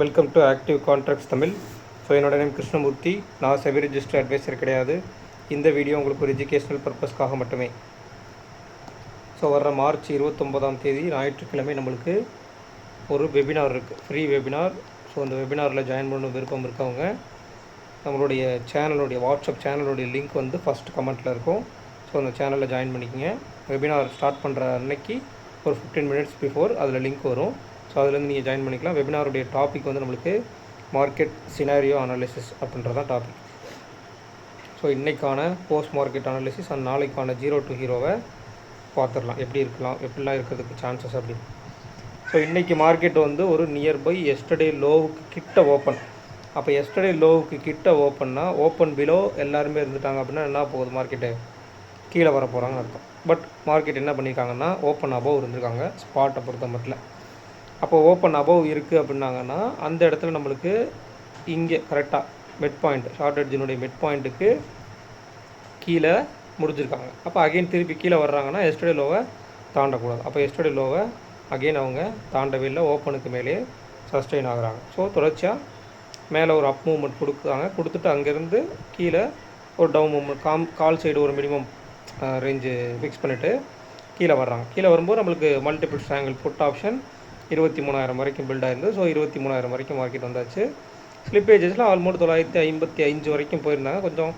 Welcome to active contracts Tamil. So என்னோட name Krishnamurthy. நான் SEBI register advisor கிடையாது. இந்த வீடியோ உங்களுக்கு ஒரு எஜுகேஷ்னல் பர்பஸ்க்காக மட்டுமே. ஸோ வர்ற மார்ச் 29ஆம் தேதி ஞாயிற்றுக்கிழமை நம்மளுக்கு ஒரு வெபினார் இருக்குது, ஃப்ரீ வெபினார். ஸோ அந்த வெபினாரில் ஜாயின் பண்ண விருப்பம் இருக்கவங்க நம்மளுடைய சேனலுடைய வாட்ஸ்அப் சேனலுடைய லிங்க் வந்து ஃபஸ்ட் கமெண்ட்டில் இருக்கும். ஸோ அந்த சேனலில் ஜாயின் பண்ணிக்கோங்க. வெபினார் ஸ்டார்ட் பண்ணுற அன்னைக்கு ஒரு 15 மினிட்ஸ் பிஃபோர் அதில் லிங்க் வரும். ஸோ அதுலேருந்து நீங்கள் ஜாயின் பண்ணிக்கலாம். வெபினாருடைய டாபிக் வந்து நம்மளுக்கு மார்க்கெட் சினாரியோ அனாலிசிஸ் அப்படின்றதான் டாபிக். ஸோ இன்றைக்கான போஸ்ட் மார்க்கெட் அனாலிசிஸ் அண்ட் நாளைக்கான 0 to ஹீரோவை பார்த்துடலாம். எப்படி இருக்கலாம், எப்படிலாம் இருக்கிறதுக்கு சான்சஸ் அப்படின்னு. ஸோ இன்றைக்கி மார்க்கெட் வந்து ஒரு நியர்பை எஸ்டர்டே லோவுக்கு கிட்ட ஓப்பன். அப்போ எஸ்டர்டே லோவுக்கு கிட்ட ஓப்பன்னா ஓப்பன் பிலோ எல்லாருமே இருந்துட்டாங்க அப்படின்னா என்ன போகுது, மார்க்கெட்டு கீழே வர போகிறாங்கன்னு அர்த்தம். பட் மார்க்கெட் என்ன பண்ணியிருக்காங்கன்னா ஓப்பன் அபவ் இருந்திருக்காங்க ஸ்பாட்டை பொறுத்த மட்டும். அப்போ ஓப்பன் அபவ் இருக்குது அப்படின்னாங்கன்னா அந்த இடத்துல நம்மளுக்கு இங்கே கரெக்டாக மிட் பாயிண்ட், ஷார்ட் எட்ஜினுடைய மிட் பாயிண்ட்டுக்கு கீழே முடிஞ்சிருக்காங்க. அப்போ அகெயின் திருப்பி கீழே வர்றாங்கன்னா எஸ்டர்டே லோவை தாண்டக்கூடாது. அப்போ எஸ்டர்டே லோவை அகெயின் அவங்க தாண்டவே இல்லை, ஓப்பனுக்கு மேலே சஸ்டெயின் ஆகுறாங்க. ஸோ தொடர்ச்சியாக மேலே ஒரு அப் மூவ்மெண்ட் கொடுத்துட்டு அங்கேருந்து கீழே ஒரு டவுன் மூவ்மெண்ட் கால் சைடு ஒரு மினிமம் ரேஞ்சு ஃபிக்ஸ் பண்ணிவிட்டு கீழே வர்றாங்க. கீழே வரும்போது நம்மளுக்கு மல்டிபிள் ட்ரையாங்கிள் புட் ஆப்ஷன் 23,000 வரைக்கும் பில்ட் ஆயிருந்தது. ஸோ 23,000 வரைக்கும் மார்க்கெட் வந்தாச்சு. ஸ்லிப்பேஜஸில் ஆல்மோஸ்ட் 955 வரைக்கும் போயிருந்தாங்க. கொஞ்சம்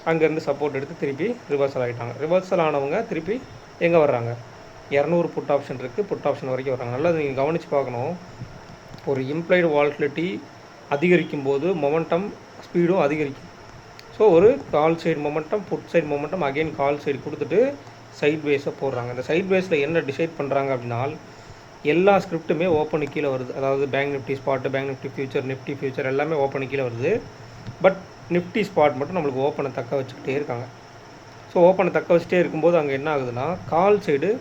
அங்கேருந்து சப்போர்ட் எடுத்து திருப்பி ரிவர்சல் ஆகிட்டாங்க. ரிவர்சல் ஆனவங்க திருப்பி எங்கே வர்றாங்க, 200 புட் ஆப்ஷன் இருக்குது, புட் ஆப்ஷன் வரைக்கும் வர்றாங்க. நல்லா நீங்கள் கவனித்து பார்க்கணும். ஒரு இம்ப்ளைடு வால்டிலிட்டி அதிகரிக்கும் போது மொமெண்டம் ஸ்பீடும் அதிகரிக்கும். ஸோ ஒரு call side momentum, put side momentum, again call side கொடுத்துட்டு சைட் வேஸை போடுறாங்க. இந்த சைட் வேஸில் என்ன டிசைட் பண்ணுறாங்க அப்படின்னா எல்லா ஸ்கிரிப்ட்டுமே ஓப்பனுக்கு கீழே வருது. அதாவது bank Nifty spot, bank Nifty future, Nifty future எல்லாமே ஓப்பனுக்கு கீழே வருது. பட் நிஃப்டி ஸ்பாட் மட்டும் நம்மளுக்கு ஓப்பனை தக்க வச்சுக்கிட்டே இருக்காங்க. ஸோ ஓப்பனை தக்க வச்சுட்டே இருக்கும்போது அங்கே என்ன ஆகுதுன்னா கால் சைடு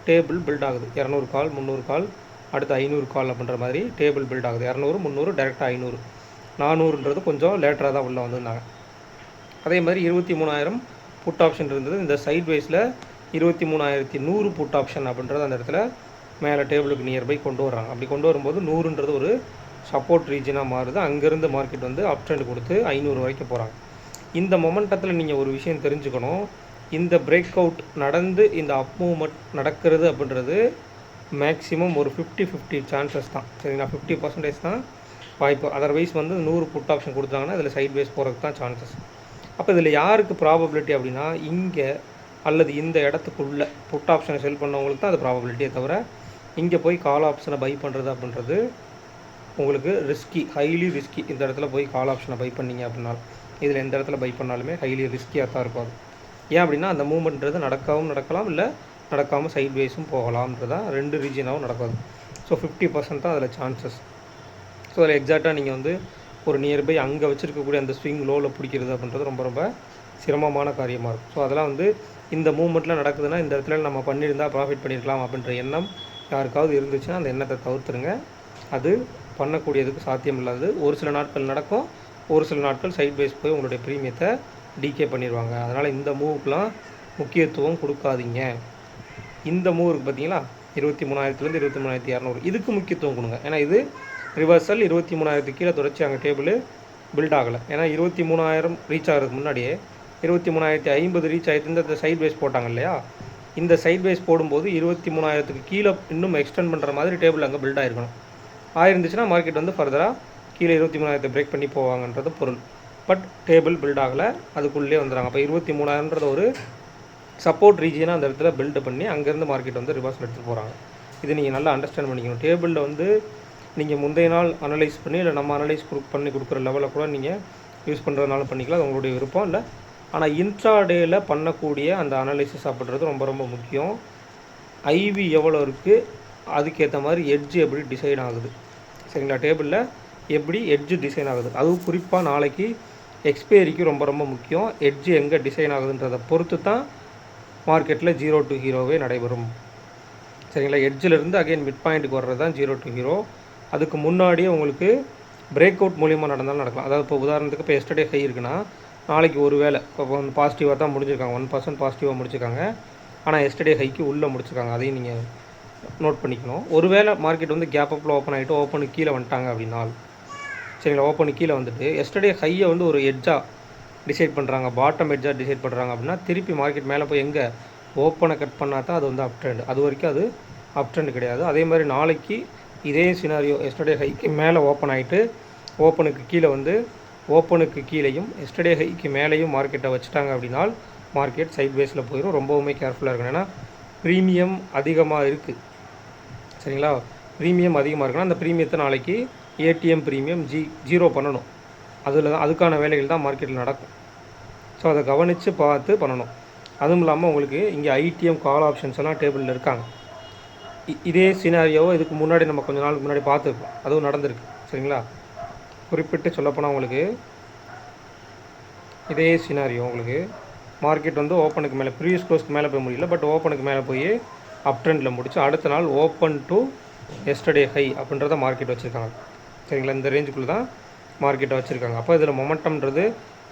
டேபிள் பில்ட் ஆகுது. 200 கால், 300 கால், அடுத்து 500 கால் அப்படின்ற மாதிரி டேபிள் பில்ட் ஆகுது. 200, 300, டேரெக்டாக 500, 400ன்றது கொஞ்சம் லேட்டராக தான் உள்ளே வந்திருந்தாங்க. அதே மாதிரி 23,000 புட் ஆப்ஷன் இருந்தது. இந்த சைட் வைஸில் 23,100 புட் ஆப்ஷன் அப்படின்றது அந்த இடத்துல மேலே டேபிளுக்கு நியர்பை கொண்டு வர்றாங்க. அப்படி கொண்டு வரும்போது 100ன்றது ஒரு சப்போர்ட் ரீஜனாக மாறுது. அங்கேருந்து மார்க்கெட் வந்து அப் ட்ரெண்ட் கொடுத்து 500 வரைக்கும் போகிறாங்க. இந்த மொமெண்டத்தில் நீங்கள் ஒரு விஷயம் தெரிஞ்சுக்கணும். இந்த பிரேக் அவுட் நடந்து இந்த அப் மூவ்மெண்ட் நடக்கிறது அப்படின்றது மேக்ஸிமம் ஒரு 50-50 சான்சஸ் தான். சரிங்களா, 50% தான் வாய்ப்பு. அதர்வைஸ் வந்து 100 புட் ஆப்ஷன் கொடுத்தாங்கன்னா இதில் சைட் வேஸ் போகிறதுக்கு தான் சான்சஸ். அப்போ இதில் யாருக்கு ப்ராபபிலிட்டி அப்படின்னா இங்கே அல்லது இந்த இடத்துக்குள்ளே புட் ஆப்ஷனை செல் பண்ணவங்களுக்கு தான் அது ப்ராபபிலிட்டியே தவிர இங்கே போய் கால் ஆப்ஷனை பை பண்ணுறது அப்படின்றது உங்களுக்கு ரிஸ்கி, ஹைலி ரிஸ்கி. இந்த இடத்துல போய் கால் ஆப்ஷனை பை பண்ணிங்க அப்படின்னா இதில் எந்த இடத்துல பை பண்ணாலுமே ஹைலி ரிஸ்கியாக தான் இருக்கும். அது ஏன் அப்படின்னா அந்த மூவ்மெண்ட்றது நடக்கலாம், இல்லை நடக்காமல் சைட் வேஸும் போகலாம்ன்றதான் 2 ரீஜனாகவும் நடக்காது. ஸோ 50% தான் அதில் சான்சஸ். ஸோ அதில் எக்ஸாக்டாக நீங்கள் வந்து ஒரு நியர்பை அங்கே வச்சுருக்கக்கூடிய அந்த ஸ்விங் லோவில் பிடிக்கிறது அப்படின்றது ரொம்ப ரொம்ப சிரமமான காரியமாக இருக்கும். ஸோ அதெல்லாம் வந்து இந்த மூவ்மெண்ட்டில் நடக்குதுன்னா இந்த இடத்துல நம்ம பண்ணியிருந்தால் ப்ராஃபிட் பண்ணியிருக்கலாம் அப்படின்ற எண்ணம் யாருக்காவது இருந்துச்சுன்னா அந்த எண்ணத்தை தவிர்த்துருங்க. அது பண்ணக்கூடியதுக்கு சாத்தியம் இல்லாது. ஒரு சில நாட்கள் நடக்கும், ஒரு சில நாட்கள் சைட் வைஸ் போய் உங்களுடைய ப்ரீமியத்தை டிகே பண்ணிடுவாங்க. அதனால் இந்த மூவுக்கெலாம் முக்கியத்துவம் கொடுக்காதீங்க. இந்த மூவ் இருக்குது பார்த்தீங்களா, 23,000லேருந்து 23,200, இதுக்கு முக்கியத்துவம் கொடுங்க. ஏன்னா இது ரிவர்சல் 23,000 கீழே தொடர்ச்சி அங்கே டேபிள் பில்ட் ஆகலை. ஏன்னா 23,000 ரீச் ஆகிறதுக்கு முன்னாடியே 23,050 ரீச் ஆகிட்டு இந்த சைட் வேஸ் போட்டாங்க இல்லையா. இந்த சைட் வேஸ் போடும்போது 23,000க்கு கீழே இன்னும் எக்ஸ்டெண்ட் பண்ணுற மாதிரி டேபிள் அங்கே பில்ட் ஆகிருக்கணும். ஆயிருந்துச்சுன்னா மார்க்கெட் வந்து ஃபர்தராக கீழே 23,000 பிரேக் பண்ணி போவாங்கன்றது பொருள். பட் டேபிள் பில்ட் ஆகலை, அதுக்குள்ளே வந்துடுறாங்க. அப்போ 23,000ன்றது ஒரு சப்போர்ட் ரீஜனாக அந்த இடத்துல பில்டு பண்ணி அங்கேருந்து மார்க்கெட் வந்து ரிவர்ஸ் எடுத்துகிட்டு போகிறாங்க. இது நீங்கள் நல்லா அண்டர்ஸ்டாண்ட் பண்ணிக்கணும். டேபிளில் வந்து நீங்கள் முந்தைய நாள் அனலைஸ் பண்ணி இல்லை நம்ம அனலைஸ் பண்ணி கொடுக்குற லெவலில் கூட நீங்கள் யூஸ் பண்ணுறதுனால பண்ணிக்கலாம், அது உங்களுடைய விருப்பம் இல்லை. ஆனால் இன்ட்ராடேயில் பண்ணக்கூடிய அந்த அனலைசிஸ் அப்படின்றது ரொம்ப ரொம்ப முக்கியம். ஐவி எவ்வளோ இருக்குது, அதுக்கேற்ற மாதிரி எட்ஜு எப்படி டிசைன் ஆகுது, சரிங்களா, டேபிளில் எப்படி எட்ஜு டிசைன் ஆகுது, அதுவும் குறிப்பாக நாளைக்கு எக்ஸ்பைரிக்கு ரொம்ப ரொம்ப முக்கியம். எட்ஜு எங்கே டிசைன் ஆகுதுன்றதை பொறுத்து தான் மார்க்கெட்டில் 0 to ஹீரோவே நடைபெறும். சரிங்களா, எட்ஜிலேருந்து அகைன் மிட் பாயிண்ட்டுக்கு வர்றது தான் 0 to ஹீரோ. அதுக்கு முன்னாடியே உங்களுக்கு பிரேக் அவுட் மூலியமாக நடந்தாலும் நடக்கலாம். அதாவது இப்போ உதாரணத்துக்கு இப்போ எஸ்டர்டே ஹை இருக்குன்னா நாளைக்கு ஒரு வேளை இப்போ வந்து பாசிட்டிவாக தான் முடிஞ்சிருக்காங்க, 1% பாசிட்டிவாக முடிச்சிருக்காங்க. ஆனால் எஸ்டர்டே ஹைக்கு உள்ளே முடிச்சிருக்காங்க. அதையும் நீங்கள் நோட் பண்ணிக்கணும். ஒருவேளை மார்க்கெட் வந்து கேப் அப்பில் ஓப்பன் ஆகிட்டு ஓப்பனுக்கு கீழே வந்துட்டாங்க அப்படின்னா சரிங்களா. ஓப்பனுக்கு கீழே வந்துட்டு எஸ்டர்டே ஹையை வந்து ஒரு எட்ஜாக டிசைட் பண்ணுறாங்க, பாட்டம் எட்ஜாக டிசைட் பண்ணுறாங்க அப்படின்னா திருப்பி மார்க்கெட் மேலே போய் எங்கே ஓப்பனை கட் பண்ணால் தான் அது வந்து அப் ட்ரெண்ட். அது வரைக்கும் அது அப் ட்ரெண்ட் கிடையாது. அதே மாதிரி நாளைக்கு இதே சினாரியோ எஸ்டர்டே ஹைக்கு மேலே ஓப்பன் ஆகிட்டு ஓப்பனுக்கு கீழே வந்து ஓப்பனுக்கு கீழேயும் எஸ்டர்டே ஹைக்கு மேலேயும் மார்க்கெட்டை வச்சுட்டாங்க அப்படின்னா மார்க்கெட் சைட் வேஸில் போயிடும். ரொம்பவுமே கேர்ஃபுல்லாக இருக்கணும். ஏன்னா ப்ரீமியம் அதிகமாக இருக்குது, சரிங்களா. ப்ரீமியம் அதிகமாக இருக்குன்னா அந்த ப்ரீமியத்தை நாளைக்கு ஏடிஎம் ப்ரீமியம் ஜீரோ பண்ணணும். அதில் தான் அதுக்கான வேலைகள் தான் மார்க்கெட்டில் நடக்கும். ஸோ அதை கவனித்து பார்த்து பண்ணணும். அதுவும் இல்லாமல் உங்களுக்கு இங்கே ஐடிஎம் கால் ஆப்ஷன்ஸ் எல்லாம் டேபிளில் இருக்காங்க. இதே சினாரியோவை இதுக்கு முன்னாடி நம்ம கொஞ்சம் நாளுக்கு முன்னாடி பார்த்துருக்கோம், அதுவும் நடந்திருக்கு, சரிங்களா. குறிப்பிட்டு சொல்லப்போனால் உங்களுக்கு இதே சினாரியோ உங்களுக்கு மார்க்கெட் வந்து ஓப்பனுக்கு மேலே ப்ரீவியஸ் க்ளோஸ்க்கு மேலே போய் முடியல, பட் ஓப்பனுக்கு மேலே போய் அப் ட்ரெண்டில் முடிச்சு அடுத்த நாள் ஓப்பன் டு எஸ்டர்டே ஹை அப்படின்றத மார்க்கெட் வச்சுருக்காங்க, சரிங்களா. இந்த ரேஞ்சுக்குள்ளே தான் மார்க்கெட்டை வச்சுருக்காங்க. அப்போ இதில் மொமெண்டம்ன்றது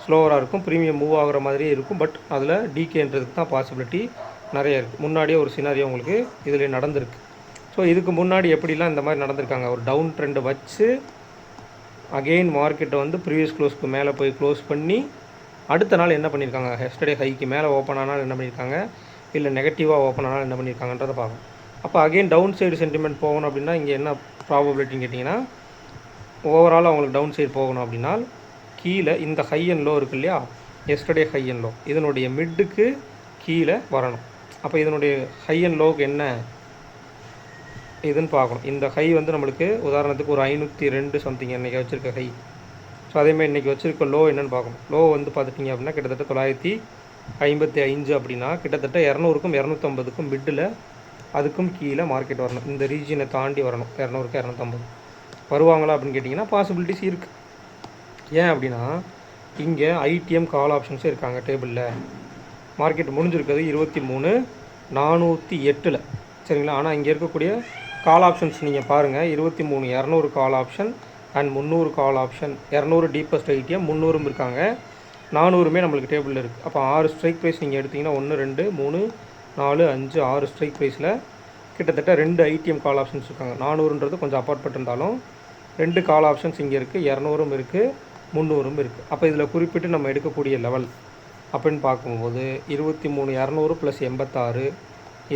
ஸ்லோவராக இருக்கும், ப்ரீமியம் மூவ் ஆகிற மாதிரியே இருக்கும், பட் அதில் டிகேன்றதுக்கு தான் பாசிபிலிட்டி நிறைய இருக்குது. முன்னாடியே ஒரு சினாரியோ உங்களுக்கு இதில் நடந்திருக்கு. ஸோ இதுக்கு முன்னாடி எப்படிலாம் இந்த மாதிரி நடந்திருக்காங்க, ஒரு டவுன் ட்ரெண்டை வச்சு அகெயின் மார்க்கெட்டை வந்து ப்ரீவியஸ் க்ளோஸ்க்கு மேலே போய் க்ளோஸ் பண்ணி அடுத்த நாள் என்ன பண்ணியிருக்காங்க, எஸ்டர்டே ஹைக்கு மேலே ஓப்பன் ஆனால் என்ன பண்ணியிருக்காங்க, இல்லை நெகட்டிவாக ஓப்பன் ஆனால் என்ன பண்ணியிருக்காங்கன்றதை பார்க்கணும். அப்போ அகெயின் டவுன் சைடு சென்டிமெண்ட் போகணும் அப்படின்னா இங்கே என்ன ப்ராபபிலிட்டின்னு கேட்டிங்கன்னா ஓவரால் அவங்களுக்கு டவுன் சைடு போகணும் அப்படின்னா கீழே இந்த ஹை அண்ட் லோ இருக்குது இல்லையா, எஸ்டர்டே ஹை அண்ட் லோ இதனுடைய மிட்டுக்கு கீழே வரணும். அப்போ இதனுடைய ஹை அண்ட் லோவுக்கு என்ன இதுன்னு பார்க்கணும். இந்த ஹை வந்து நம்மளுக்கு உதாரணத்துக்கு ஒரு 502 சம்திங் இன்றைக்கி வச்சுருக்க ஹை. ஸோ அதேமாதிரி இன்றைக்கி வச்சுருக்க லோ என்னென்னு பார்க்கணும். லோ வந்து பார்த்துட்டிங்க அப்படின்னா கிட்டத்தட்ட 955 அப்படின்னா கிட்டத்தட்ட 200க்கும் 250க்கும் மிட்டில் அதுக்கும் கீழே மார்க்கெட் வரணும். இந்த ரீஜனை தாண்டி வரணும். 200க்கு 250 வருவாங்களா அப்படின்னு கேட்டிங்கன்னா பாசிபிலிட்டிஸ் இருக்குது. ஏன் அப்படின்னா இங்கே ஐடிஎம் கால் ஆப்ஷன்ஸே இருக்காங்க டேபிளில். மார்க்கெட் முடிஞ்சிருக்கிறது 23,408, சரிங்களா. ஆனால் இங்கே இருக்கக்கூடிய கால் ஆப்ஷன்ஸ் நீங்கள் பாருங்கள், 23,200 call option and 300 call option, 200 deepest IDM 300 இருக்காங்க, 400மே நம்மளுக்கு டேபிளில் இருக்குது. அப்போ 6 ஸ்ட்ரைக் ப்ரைஸ் நீங்கள் எடுத்திங்கன்னா 1 2 3 4 5 6 ஸ்ட்ரைக் ப்ரைஸில் கிட்டத்தட்ட 2 ஐடிஎம் கால் ஆப்ஷன்ஸ் இருக்காங்க. 400ன்றது கொஞ்சம் அப்பார்ட்மெண்ட் இருந்தாலும் 2 கால் ஆப்ஷன்ஸ் இங்கே இருக்குது, 200ம் இருக்குது, 300ம் இருக்குது. அப்போ இதில் குறிப்பிட்டு நம்ம எடுக்கக்கூடிய லெவல் அப்படின்னு பார்க்கும்போது 23,200 + 86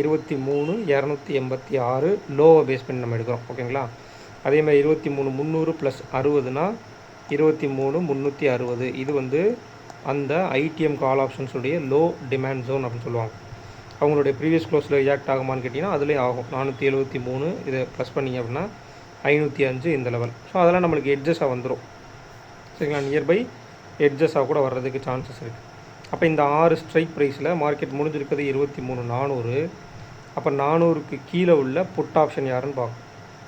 23,286 லோவை பேஸ் பண்ணி நம்ம எடுக்கிறோம், ஓகேங்களா. அதேமாதிரி 23,300 + 60னா 23,360. இது வந்து அந்த ஐடிஎம் கால் ஆப்ஷன்ஸுடைய லோ டிமாண்ட் ஜோன் அப்படின்னு சொல்லுவாங்க. அவங்களுடைய ப்ரீவியஸ் க்ளோஸில் ரியாக்ட் ஆகுமான்னு கேட்டிங்கன்னா அதுலேயும் ஆகும். 473 இதை ப்ளஸ் பண்ணிங்க அப்படின்னா 505 இந்த லெவல். ஸோ அதெல்லாம் நம்மளுக்கு எட்ஜஸாக வந்துடும், சரிங்களா. நியர்பை எட்ஜஸாக கூட வர்றதுக்கு சான்சஸ் இருக்குது. அப்போ இந்த 6 ஸ்ட்ரைக் ப்ரைஸில் மார்க்கெட் முடிஞ்சிருக்கிறது 23,400. அப்போ 400க்கு கீழே உள்ள புட் ஆப்ஷன் யாருன்னு பார்க்கும்.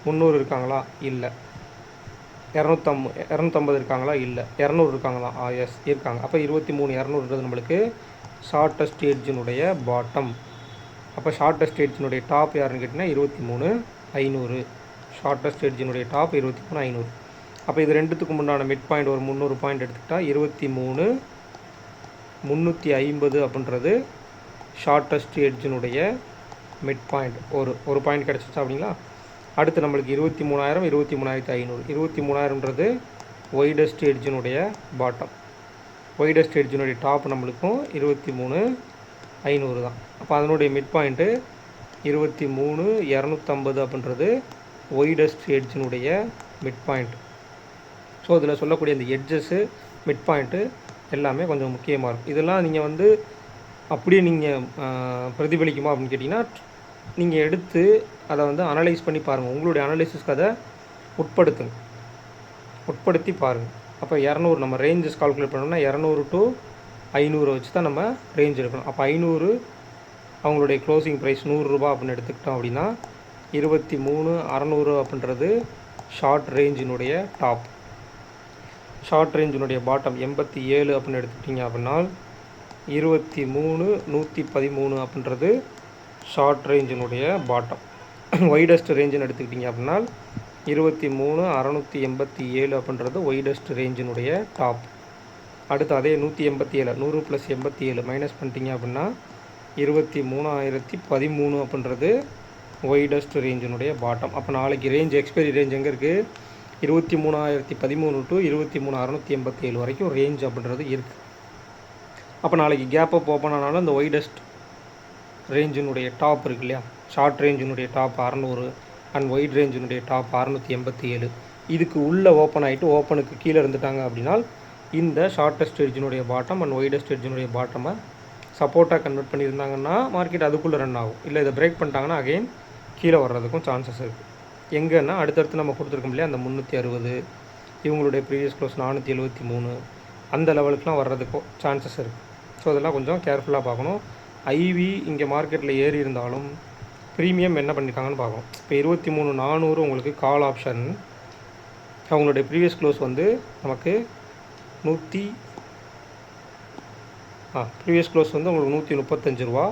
300 இருக்காங்களா, இல்லை. 250 இருக்காங்களா, இல்லை. 200 இருக்காங்களா, எஸ் இருக்காங்க. அப்போ 23,200ன்றது நம்மளுக்கு ஷார்ட்டஸ்ட் எட்ஜினுடைய பாட்டம். அப்போ ஷார்ட்டஸ்ட் எட்ஜினுடைய டாப் யாருன்னு கேட்டிங்கன்னா 23,500. ஷார்ட்டஸ்ட் எட்ஜினுடைய டாப் 23,500. அப்போ இது ரெண்டுத்துக்கு முன்னாடி மிட் பாயிண்ட் ஒரு 300 பாயிண்ட் எடுத்துக்கிட்டால் 23,350 அப்படின்றது ஷார்ட்டஸ்ட் எட்ஜினுடைய மிட் பாயிண்ட். ஒரு பாயிண்ட் கிடச்சிச்சா அப்படிங்களா. அடுத்து நம்மளுக்கு 23,000 23,500. 23,000ன்றது ஒய்டஸ்ட் எட்ஜினுடைய பாட்டம். ஒய்டஸ்ட் எட்ஜினுடைய டாப் நம்மளுக்கும் 23,500 தான். அப்போ அதனுடைய மிட் பாயிண்ட்டு 23,250 அப்படின்றது ஒய்டஸ்ட் எட்ஜினுடைய மிட் பாயிண்ட். ஸோ இதில் சொல்லக்கூடிய இந்த எட்ஜஸ்ஸு மிட் பாயிண்ட்டு எல்லாமே கொஞ்சம் முக்கியமாக இருக்கும். இதெல்லாம் நீங்கள் வந்து அப்படியே நீங்கள் பிரதிபலிக்குமா அப்படின்னு கேட்டிங்கன்னா நீங்கள் எடுத்து அதை வந்து அனலைஸ் பண்ணி பாருங்கள். உங்களுடைய அனலைசிஸ்க்கு அதை உட்படுத்தி பாருங்கள். அப்போ 200 நம்ம ரேஞ்சஸ் கால்குலேட் பண்ணோம்னா 200 to 500 வச்சு தான் நம்ம ரேஞ்ச் எடுக்கணும். அப்போ 500 அவங்களுடைய க்ளோசிங் ப்ரைஸ் 100 ரூபா அப்படின்னு எடுத்துக்கிட்டோம் அப்படின்னா 23,600 அப்படின்றது ஷார்ட் ரேஞ்சினுடைய டாப். ஷார்ட் ரேஞ்சினுடைய பாட்டம் 87 அப்படின்னு எடுத்துக்கிட்டிங்க அப்படின்னா 23,113 அப்படின்றது ஷார்ட் ரேஞ்சினுடைய பாட்டம். ஒய்டஸ்ட் ரேஞ்சுன்னு எடுத்துக்கிட்டிங்க அப்படின்னா 23,687 அப்படின்றது ஒய்டஸ்ட் ரேஞ்சினுடைய டாப். அடுத்து அதே 187 100 + 87 மைனஸ் பண்ணிட்டீங்க அப்படின்னா 23,013 அப்படின்றது ஒய்டஸ்ட் ரேஞ்சினுடைய பாட்டம். அப்போ நாளைக்கு ரேஞ்ச் எக்ஸ்பைரி ரேஞ்ச் எங்கே இருக்குது, 23,013 டு 23,687 வரைக்கும் ரேஞ்ச் அப்படின்றது இருக்குது. அப்போ நாளைக்கு கேப் அப் ஓப்பன் ஆனாலும் இந்த ஒய்டஸ்ட் ரேஞ்சினுடைய டாப் இருக்கு இல்லையா, ஷார்ட் ரேஞ்சினுடைய டாப் 600 அண்ட் ஒயிட் ரேஞ்சினுடைய டாப் 687, இதுக்கு உள்ளே ஓப்பன் ஆகிட்டு ஓப்பனுக்கு கீழே இருந்துட்டாங்க அப்படின்னா இந்த ஷார்ட்டஸ்ட் எட்ஜினுடைய பாட்டம் அண்ட் ஒய்டஸ்ட் எட்ஜினுடைய பாட்டமை சப்போர்ட்டாக கன்வெர்ட் பண்ணியிருந்தாங்கன்னா மார்க்கெட் அதுக்குள்ளே ரன் ஆகும். இல்லை இதை பிரேக் பண்ணிட்டாங்கன்னா அகெயின் கீழே வர்றதுக்கும் சான்சஸ் இருக்குது. எங்கன்னா அடுத்தடுத்து நம்ம கொடுத்துருக்கோம் இல்லையா, அந்த 360, இவங்களுடைய ப்ரீவியஸ் க்ளோஸ் 473, அந்த லெவலுக்குலாம் வர்றதுக்கும் சான்சஸ் இருக்குது. ஸோ அதெல்லாம் கொஞ்சம் கேர்ஃபுல்லாக பார்க்கணும். ஐவி இங்கே மார்க்கெட்டில் ஏறி இருந்தாலும் ப்ரீமியம் என்ன பண்ணியிருக்காங்கன்னு பார்க்கணும். இப்போ 23,400 உங்களுக்கு கால் ஆப்ஷன், அவங்களுடைய ப்ரீவியஸ் க்ளோஸ் வந்து நமக்கு ப்ரீவியஸ் க்ளோஸ் வந்து உங்களுக்கு 135 ரூபா,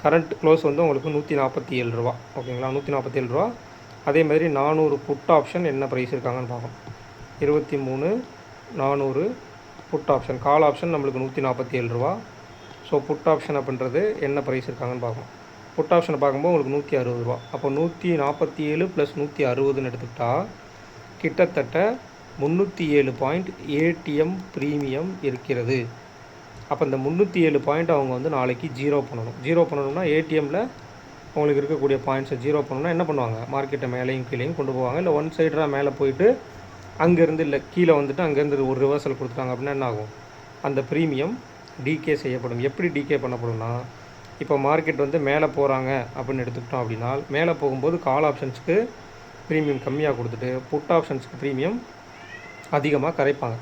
கரண்ட் க்ளோஸ் வந்து உங்களுக்கு 147 ரூபா. ஓகேங்களா, 147 ரூபா. அதே மாதிரி 400 புட் ஆப்ஷன் என்ன ப்ரைஸ் இருக்காங்கன்னு பார்க்கணும். 23,400 புட் ஆப்ஷன், கால் ஆப்ஷன் நம்மளுக்கு 147 ரூபா. ஸோ புட் ஆப்ஷன் அப்படின்றது என்ன ப்ரைஸ் இருக்காங்கன்னு பார்க்கணும். புட் ஆப்ஷனை பார்க்கும்போது உங்களுக்கு 160 ரூபா. அப்போ 147 + 160ன்னு எடுத்துக்கிட்டால் கிட்டத்தட்ட 307 பாயிண்ட் ஏடிஎம் ப்ரீமியம் இருக்கிறது. அப்போ இந்த 307 பாயிண்ட் அவங்க வந்து நாளைக்கு ஜீரோ பண்ணணும்னா ஏடிஎம்மில் உங்களுக்கு இருக்கக்கூடிய பாயிண்ட்ஸை ஜீரோ பண்ணணும்னா என்ன பண்ணுவாங்க, மார்க்கெட்டை மேலேயும் கீழேயும் கொண்டு போவாங்க. இல்லை ஒன் சைடாக மேலே போயிட்டு அங்கேருந்து இல்லை கீழே வந்துட்டு அங்கேருந்து ஒரு ரிவர்சல் கொடுத்துட்டாங்க அப்படின்னா என்ன ஆகும், அந்த ப்ரீமியம் டிகே செய்யப்படும். எப்படி டிகே பண்ணப்படும்னா, இப்போ மார்க்கெட் வந்து மேலே போகிறாங்க அப்படின்னு எடுத்துக்கிட்டோம் அப்படின்னா மேலே போகும்போது கால் ஆப்ஷன்ஸ்க்கு ப்ரீமியம் கம்மியாக கொடுத்துட்டு புட் ஆப்ஷன்ஸ்க்கு ப்ரீமியம் அதிகமாக கரைப்பாங்க.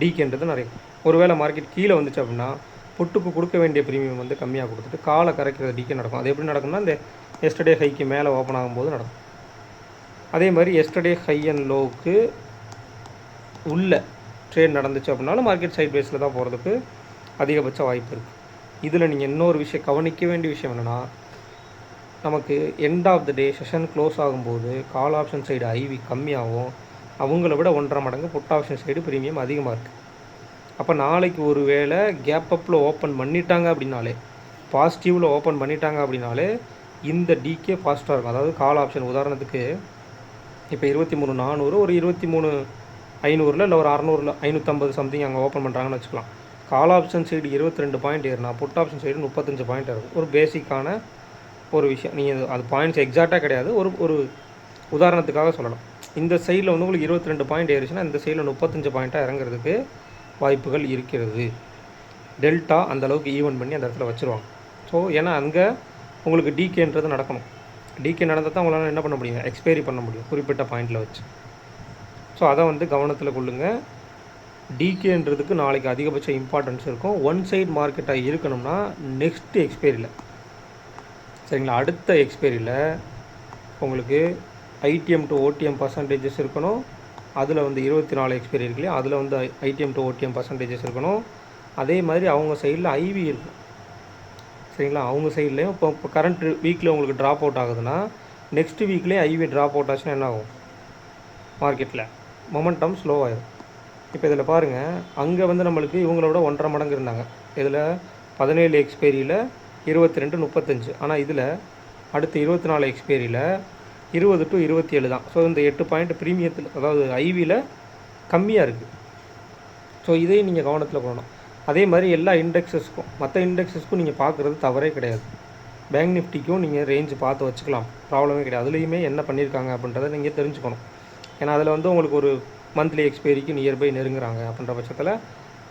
டிகேன்றது நிறைய. ஒருவேளை மார்க்கெட் கீழே வந்துச்சு அப்படின்னா புட்டுக்கு கொடுக்க வேண்டிய ப்ரீமியம் வந்து கம்மியாக கொடுத்துட்டு காலை கரைக்கிற டிகே நடக்கும். அது எப்படி நடக்கும்னா, இந்த எஸ்டர்டே ஹைக்கு மேலே ஓப்பன் ஆகும்போது நடக்கும். அதே மாதிரி எஸ்டர்டே ஹை அண்ட் லோவுக்கு உள்ள ட்ரேட் நடந்துச்சு அப்படின்னாலும் மார்க்கெட் சைட் பேஸில் தான் போகிறதுக்கு அதிகபட்ச வாய்ப்பு இருக்குது. இதில் நீங்கள் இன்னொரு விஷயம் கவனிக்க வேண்டிய விஷயம் என்னென்னா, நமக்கு end of the day session close ஆகும்போது கால் ஆப்ஷன் சைடு ஐவி கம்மியாகும், அவங்கள விட 1.5 மடங்கு புட் ஆப்ஷன் சைடு ப்ரீமியம் அதிகமாக இருக்குது. அப்போ நாளைக்கு ஒரு வேளை கேப் அப்பில் ஓப்பன் பண்ணிட்டாங்க அப்படின்னாலே, பாசிட்டிவில் ஓப்பன் பண்ணிட்டாங்க அப்படின்னாலே இந்த டிகே ஃபாஸ்ட்டாக இருக்கும். அதாவது கால் ஆப்ஷன் உதாரணத்துக்கு இப்போ 23,400 ஒரு 23,500 இல்லை ஒரு 600 550 சம்திங் அங்கே ஓப்பன் பண்ணுறாங்கன்னு வச்சுக்கலாம். கால் ஆப்ஷன் சைடு 22 பாயிண்ட் ஏறினா புட் ஆப்ஷன் சைடு 35 பாயிண்ட் இருக்கும். ஒரு பேசிக்கான ஒரு விஷயம். நீங்கள் அது பாயிண்ட்ஸ் எக்ஸாக்டாக கிடையாது, ஒரு உதாரணத்துக்காக சொல்லலாம். இந்த சைடில் வந்து உங்களுக்கு 22 பாயிண்ட் ஏறிச்சுன்னா இந்த சைடில் 35 பாயிண்ட்டாக இறங்குறதுக்கு வாய்ப்புகள் இருக்கிறது. டெல்டா அந்தளவுக்கு ஈவன் பண்ணி அந்த இடத்துல வச்சுருவாங்க. ஸோ ஏன்னா அங்கே உங்களுக்கு டிகேன்றது நடக்கணும். டிகே நடந்தால் தான் உங்களால் என்ன பண்ண முடியும், எக்ஸ்பைரி பண்ண முடியும் குறிப்பிட்ட பாயிண்டில் வச்சு. ஸோ அதை வந்து கவனத்தில் கொள்ளுங்கள். டிகேன்றதுக்கு நாளைக்கு அதிகபட்ச இம்பார்ட்டன்ஸ் இருக்கும். ஒன் சைடு மார்க்கெட்டாக இருக்கணும்னா நெக்ஸ்ட்டு எக்ஸ்பைரியில், சரிங்களா, அடுத்த எக்ஸ்பைரியில் உங்களுக்கு ஐடிஎம் டு ஓடிஎம் பர்சன்டேஜஸ் இருக்கணும். அதில் வந்து 24 எக்ஸ்பைரி இருக்கு இல்லையா, அதில் வந்து ஐடிஎம் டு ஓடிஎம் பர்சன்டேஜஸ் இருக்கணும். அதே மாதிரி அவங்க சைடில் ஐவி இருக்கும், சரிங்களா. அவங்க சைட்லேயும் இப்போ கரண்ட் வீக்கில் உங்களுக்கு ட்ராப் அவுட் ஆகுதுன்னா நெக்ஸ்ட் வீக்லேயே ஐவி ட்ராப் அவுட் ஆச்சுன்னா என்ன ஆகும், மார்க்கெட்டில் மொமெண்டம் ஸ்லோ ஆகிடும். இப்போ இதில் பாருங்கள், அங்கே வந்து நம்மளுக்கு இவங்களோட 1.5 மடங்கு இருந்தாங்க. இதில் 17 எக்ஸ்பைரியில் 22 35, ஆனால் இதில் அடுத்த 24 எக்ஸ்பைரியில் 20 to 27 தான். ஸோ இந்த 8 பாயிண்ட் ப்ரீமியத்தில், அதாவது ஐவியில் கம்மியாக இருக்குது. ஸோ இதையும் நீங்கள் கவனத்தில் கொள்ளணும். அதே மாதிரி எல்லா இண்டெக்ஸஸ்க்கும் மற்ற இண்டெக்ஸஸ்க்கும் நீங்கள் பார்க்குறது தவறே கிடையாது. பேங்க் நிஃப்டிக்கும் நீங்கள் ரேஞ்சு பார்த்து வச்சுக்கலாம், ப்ராப்ளமே கிடையாது. அதுலேயுமே என்ன பண்ணியிருக்காங்க அப்படின்றத நீங்கள் தெரிஞ்சுக்கணும். ஏன்னா அதில் வந்து உங்களுக்கு ஒரு மந்த்லி எக்ஸ்பைரிக்கு நியர்பை நெருங்குறாங்க அப்படின்ற பட்சத்தில்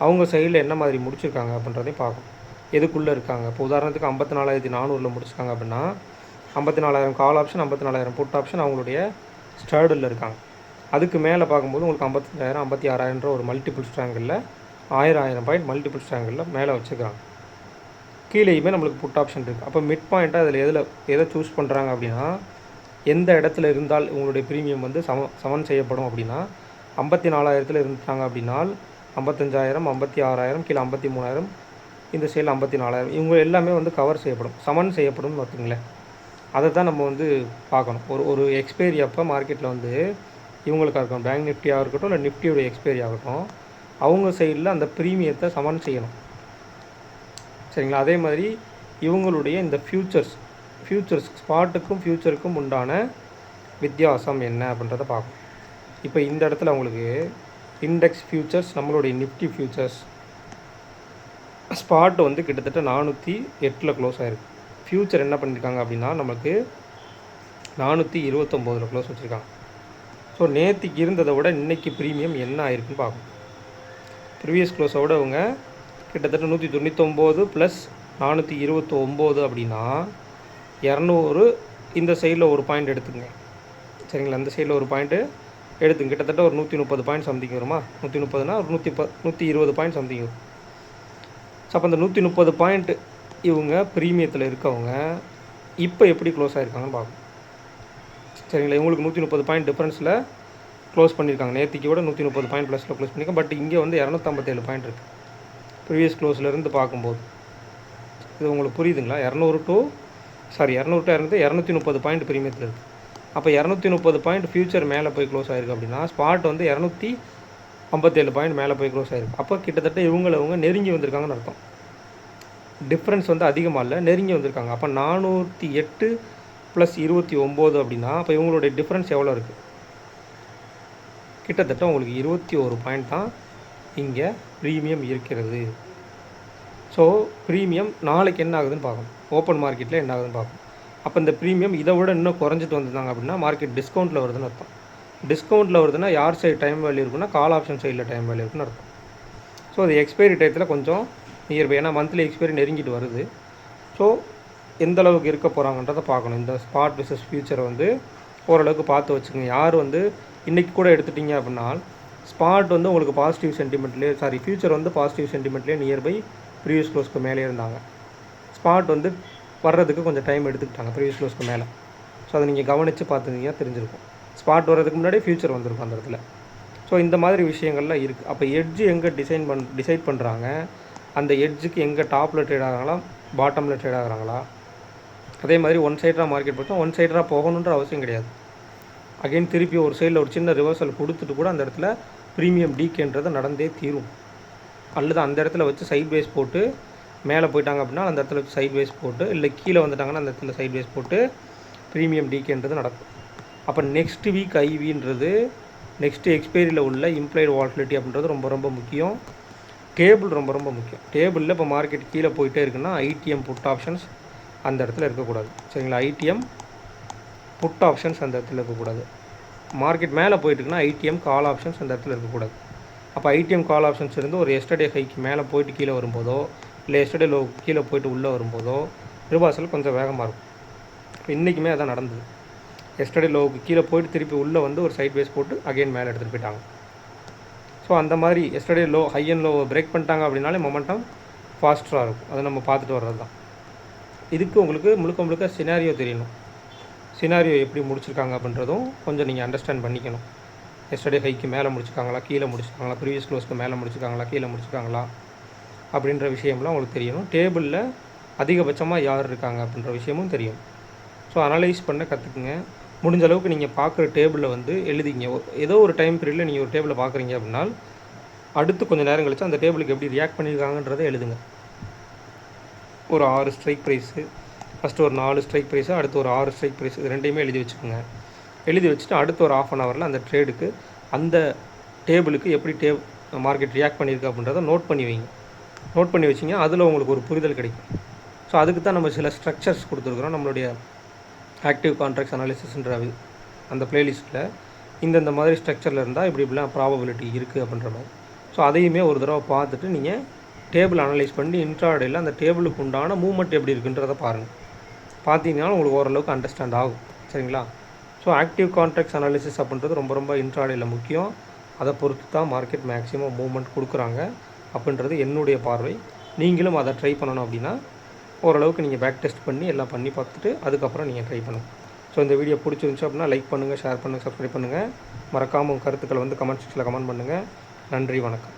அவங்க சைடில் என்ன மாதிரி முடிச்சிருக்காங்க அப்படின்றதையும் பார்க்கணும். எதுக்குள்ளே இருக்காங்க. இப்போ உதாரணத்துக்கு 54,400 முடிச்சிருக்காங்க அப்படின்னா 54,000 கால் ஆப்ஷன், 54,000 புட் ஆப்ஷன் அவங்களுடைய ஸ்டார்டில் இருக்காங்க. அதுக்கு மேலே பார்க்கும்போது உங்களுக்கு 55,000 56,000 ஒரு மல்டிபிள் ஸ்ட்ராங்கிளில் 1000 பாயிண்ட் மல்டிபிள் ஸ்ட்ராங்கிளில் மேலே வச்சுருக்காங்க. கீழேயுமே நம்மளுக்கு புட் ஆப்ஷன் இருக்குது. அப்போ மிட் பாயிண்ட்டாக அதில் எதை சூஸ் பண்ணுறாங்க அப்படின்னா, எந்த இடத்துல இருந்தால் உங்களுடைய ப்ரீமியம் வந்து சமன் செய்யப்படும் அப்படின்னா 54,000 இருந்துட்டாங்க அப்படின்னா 55,000 56,000 கீழே 53,000 இந்த சைடில் 54,000 இவங்க எல்லாமே வந்து கவர் செய்யப்படும், சமன் செய்யப்படும்னு பார்த்துங்களேன். அதை தான் நம்ம வந்து பார்க்கணும். ஒரு எக்ஸ்பைரி அப்போ மார்க்கெட்டில் வந்து இவங்களுக்காக இருக்கட்டும், பேங்க் நிஃப்டியாக இருக்கட்டும் இல்லை நிஃப்டியோட எக்ஸ்பைரி ஆகட்டும், அவங்க சைடில் அந்த ப்ரீமியத்தை சமன் செய்யணும், சரிங்களா. அதே மாதிரி இவங்களுடைய இந்த ஃப்யூச்சர்ஸ் ஸ்பாட்டுக்கும் ஃப்யூச்சருக்கும் உண்டான வித்தியாசம் என்ன அப்படின்றத பார்க்கணும். இப்போ இந்த இடத்துல உங்களுக்கு இண்டெக்ஸ் ஃபியூச்சர்ஸ், நம்மளுடைய நிஃப்டி ஃபியூச்சர்ஸ் ஸ்பாட் வந்து கிட்டத்தட்ட 408 க்ளோஸ் ஆகிருக்கு. ஃபியூச்சர் என்ன பண்ணியிருக்காங்க அப்படின்னா நமக்கு 429 க்ளோஸ் வச்சுருக்காங்க. ஸோ நேற்றுக்கு இருந்ததை விட இன்றைக்கி ப்ரீமியம் என்ன ஆயிருக்குன்னு பார்க்கணும். ப்ரீவியஸ் க்ளோஸை விட அவங்க கிட்டத்தட்ட 199 ப்ளஸ் 429 அப்படின்னா 200. இந்த சைடில் ஒரு பாயிண்ட் எடுத்துங்க சரிங்களா. இந்த சைடில் ஒரு பாயிண்ட்டு எடுத்துங்க. கிட்டத்தட்ட ஒரு 130 பாயிண்ட் சம்திங் வருமா? 130னா ஒரு 120 பாயிண்ட் சம்திங் வரும். ஸோ அப்போ அந்த 130 பாயிண்ட் இவங்க ப்ரீமியத்தில் இருக்கவங்க இப்போ எப்படி க்ளோஸ் ஆகிருக்காங்கன்னு பார்க்கணும் சரிங்களா. இவங்களுக்கு 130 பாயிண்ட் டிஃப்ரென்ஸில் க்ளோஸ் பண்ணியிருக்காங்க. நேற்றுக்கு விட 130 பாயிண்ட் ப்ளஸில் க்ளோஸ் பண்ணியிருக்காங்க. பட் இங்கே வந்து 257 பாயிண்ட் இருக்குது ப்ரீவியஸ் க்ளோஸ்லேருந்து பார்க்கும்போது. இது உங்களுக்கு புரியுதுங்களா? 200 to 230 பாயிண்ட் ப்ரீமியத்தில் இருக்குது. அப்போ 230 பாயிண்ட் ஃபியூச்சர் மேலே போய் க்ளோஸ் ஆகிருக்கு அப்படின்னா ஸ்பாட் வந்து 257 பாயிண்ட் மேலே போய் க்ளோஸ் ஆகிருக்கு. அப்போ கிட்டத்தட்ட இவங்க நெருங்கி வந்திருக்காங்கன்னு அர்த்தம். டிஃப்ரென்ஸ் வந்து அதிகமாக இல்லை, நெருங்கி வந்திருக்காங்க. அப்போ 408 ப்ளஸ் 29 அப்படின்னா அப்போ இவங்களுடைய டிஃப்ரென்ஸ் எவ்வளோ இருக்குது? கிட்டத்தட்ட உங்களுக்கு 21 பாயிண்ட் தான் இங்கே ப்ரீமியம் இருக்கிறது. ஸோ ப்ரீமியம் நாளைக்கு என்ன ஆகுதுன்னு பார்க்கணும். ஓப்பன் மார்க்கெட்டில் என்ன ஆகுதுன்னு பார்க்கணும். அப்போ இந்த ப்ரீமியம் இதை விட இன்னும் குறைஞ்சிட்டு வந்திருந்தாங்க அப்படின்னா மார்க்கெட் டிஸ்கவுண்ட்டில் வருதுன்னு அர்த்தம். டிஸ்கவுண்ட்டில் வருதுன்னா யார் சைடு டைம் வேல்யூ இருக்குன்னா கால் ஆப்ஷன் சைடில் டைம் வேல்யூ இருக்குன்னு அர்த்தம். ஸோ அது எக்ஸ்பைரி டயத்தில் கொஞ்சம் நியர்பை, ஏன்னா மந்த்லி எக்ஸ்பைரி நெருங்கிட்டு வருது. ஸோ எந்த அளவுக்கு இருக்க போகிறாங்கன்றதை பார்க்கணும். இந்த ஸ்பாட் விசஸ் ஃபியூச்சரை வந்து ஓரளவுக்கு பார்த்து வச்சுக்கோங்க. யார் வந்து இன்றைக்கி கூட எடுத்துட்டிங்க அப்படின்னா ஸ்பாட் வந்து உங்களுக்கு பாசிட்டிவ் சென்டிமெண்ட்லேயே ஃபியூச்சர் வந்து பாசிட்டிவ் சென்டிமெண்ட்லேயே நியர்பை ப்ரீவியஸ் க்ளோஸ்க்கு மேலே இருந்தாங்க. ஸ்பாட் வந்து வர்றதுக்கு கொஞ்சம் டைம் எடுத்துக்கிட்டாங்க ப்ரீவியஸ் க்ளோஸ்க்கு மேலே. ஸோ அதை நீங்கள் கவனித்து பார்த்துக்கிங்க தெரிஞ்சிருக்கும். ஸ்பாட் வர்றதுக்கு முன்னாடியே ஃபியூச்சர் வந்திருக்கும் அந்த இடத்துல. ஸோ இந்த மாதிரி விஷயங்கள்லாம் இருக்குது. அப்போ எட்ஜு எங்கே டிசைட் பண்ணுறாங்க, அந்த எட்ஜுக்கு எங்கே டாப்பில் ட்ரேட் ஆகிறாங்களா பாட்டமில் ட்ரேட் ஆகிறாங்களா. அதே மாதிரி ஒன் சைடாக மார்க்கெட் போட்டால் ஒன் சைடாக போகணுன்ற அவசியம் கிடையாது. அகைன் திருப்பி ஒரு சைடில் ஒரு சின்ன ரிவர்சல் கொடுத்துட்டு கூட அந்த இடத்துல ப்ரீமியம் டீக்கேன்றது நடந்தே தீரும். அல்லது அந்த இடத்துல வச்சு சைட் வேஸ் போட்டு மேலே போயிட்டாங்க அப்படின்னா அந்த இடத்துல வச்சு சைட் வேஸ் போட்டு, இல்லை கீழே வந்துட்டாங்கன்னா அந்த இடத்துல சைட் வேஸ் போட்டு ப்ரீமியம் டீக்கேன்றது நடக்கும். அப்போ நெக்ஸ்ட் வீக் ஐவின்றது நெக்ஸ்ட்டு எக்ஸ்பைரியில் உள்ள இம்ப்ளைடு வால்டிலிட்டி அப்படின்றது ரொம்ப ரொம்ப முக்கியம். டேபிள் ரொம்ப ரொம்ப முக்கியம். டேபிளில் இப்போ மார்க்கெட் கீழே போயிட்டே இருக்குன்னா ஐடிஎம் புட் ஆப்ஷன்ஸ் அந்த இடத்துல இருக்கக்கூடாது சரிங்களா. ஐடிஎம் புட் ஆப்ஷன்ஸ் அந்த இடத்துல இருக்கக்கூடாது. மார்க்கெட் மேலே போயிட்டுருக்குன்னா ஐடிஎம் கால் ஆப்ஷன்ஸ் அந்த இடத்துல இருக்கக்கூடாது. அப்போ ஐடிஎம் கால் ஆப்ஷன்ஸ் இருந்து ஒரு எஸ்டர்டே ஹைக்கு மேலே போயிட்டு கீழே வரும்போதோ, இல்லை எஸ்டர்டே லோ கீழே போயிட்டு உள்ளே வரும்போதோ ரிவர்சல் கொஞ்சம் வேகமாக இருக்கும். இப்போ இன்றைக்குமே அதான் நடந்தது. எஸ்டர்டே லோவுக்கு கீழே போயிட்டு திருப்பி உள்ளே வந்து ஒரு சைட் வேஸ் போட்டு அகைன் மேலே எடுத்துகிட்டு போயிட்டாங்க. ஸோ அந்த மாதிரி எஸ்டர்டே லோ ஹை அண்ட் லோவை பிரேக் பண்ணிட்டாங்க அப்படின்னாலே மொமெண்டம் ஃபாஸ்ட்டாக இருக்கும். அதை நம்ம பார்த்துட்டு வர்றது தான். இதுக்கு உங்களுக்கு முழுக்க சினாரியோ தெரியணும். சினாரியோ எப்படி முடிச்சிருக்காங்க அப்படின்றதும் கொஞ்சம் நீங்கள் அண்டர்ஸ்டாண்ட் பண்ணிக்கணும். எஸ்டர்டே ஹைக்கு மேலே முடிச்சிருக்காங்களா, கீழே முடிச்சிருக்காங்களா, ப்ரீவியஸ் க்ளோஸ்க்கு மேலே முடிச்சிருக்காங்களா, கீழே முடிச்சிருக்காங்களா அப்படின்ற விஷயம்லாம் உங்களுக்கு தெரியணும். டேபிளில் அதிகபட்சமாக யார் இருக்காங்க அப்படின்ற விஷயமும் தெரியும். ஸோ அனலைஸ் பண்ண கற்றுக்குங்க. முடிஞ்ச அளவுக்கு நீங்கள் பார்க்குற டேபிளில் வந்து எழுதிங்க. ஏதோ ஒரு டைம் பீரியடில் நீங்கள் ஒரு டேபிளை பார்க்குறீங்க அப்படின்னா அடுத்து கொஞ்சம் நேரம் கழிச்சு அந்த டேபிளுக்கு எப்படி ரியாக்ட் பண்ணியிருக்காங்கன்றதை எழுதுங்க. ஒரு 6 ஸ்ட்ரைக் ப்ரைஸு, ஃபஸ்ட்டு ஒரு 4 ஸ்ட்ரைக் ப்ரைஸு, அடுத்து ஒரு 6 ஸ்ட்ரைக் ப்ரைஸ், இது ரெண்டையுமே எழுதி வச்சுக்கோங்க. எழுதி வச்சுட்டு அடுத்து ஒரு ½ ஹவரில் அந்த ட்ரேடுக்கு அந்த டேபிளுக்கு எப்படி மார்க்கெட் ரியாக்ட் பண்ணியிருக்கு அப்படின்றத நோட் பண்ணி வைங்க. நோட் பண்ணி வச்சிங்க, அதில் உங்களுக்கு ஒரு புரிதல் கிடைக்கும். ஸோ அதுக்கு தான் நம்ம சில ஸ்ட்ரக்சர்ஸ் கொடுத்துருக்குறோம். நம்மளுடைய ஆக்டிவ் கான்ட்ராக்ட்ஸ் அனாலிசிஸ்ன்ற அந்த பிளேலிஸ்ட்டில் இந்த மாதிரி ஸ்ட்ரக்சரில் இருந்தால் இப்படிலாம் ப்ராபபிலிட்டி இருக்குது அப்படின்ற மாதிரி. ஸோ அதையுமே ஒரு தடவை பார்த்துட்டு நீங்கள் டேபிள் அனலைஸ் பண்ணி இன்ட்ராடேயில் அந்த டேபிளுக்கு உண்டான மூவ்மெண்ட் எப்படி இருக்குன்றதை பாருங்கள். பார்த்தீங்கன்னா உங்களுக்கு ஓரளவுக்கு அண்டர்ஸ்டாண்ட் ஆகும் சரிங்களா. ஸோ ஆக்டிவ் கான்ட்ராக்ட்ஸ் அனாலிசிஸ் அப்படின்றது ரொம்ப ரொம்ப இன்ட்ராடேயில் முக்கியம். அதை பொறுத்து தான் மார்க்கெட் மேக்ஸிமம் மூவ்மெண்ட் கொடுக்குறாங்க அப்படின்றது என்னுடைய பார்வை. நீங்களும் அதை ட்ரை பண்ணணும் அப்படின்னா ஓரளவுக்கு நீங்கள் பேக் டெஸ்ட் பண்ணி எல்லாம் பண்ணி பார்த்துட்டு அதுக்கப்புறம் நீங்கள் ட்ரை பண்ணுங்கள். ஸோ இந்த வீடியோ பிடிச்சிருந்துச்சு அப்படின்னா லைக் பண்ணுங்கள், ஷேர் பண்ணுங்கள், சப்ஸ்கிரைப் பண்ணுங்கள். மறக்காமல் உங்கள் கருத்துக்களை வந்து கமெண்ட் செக்ஷனில் கமெண்ட் பண்ணுங்கள். நன்றி, வணக்கம்.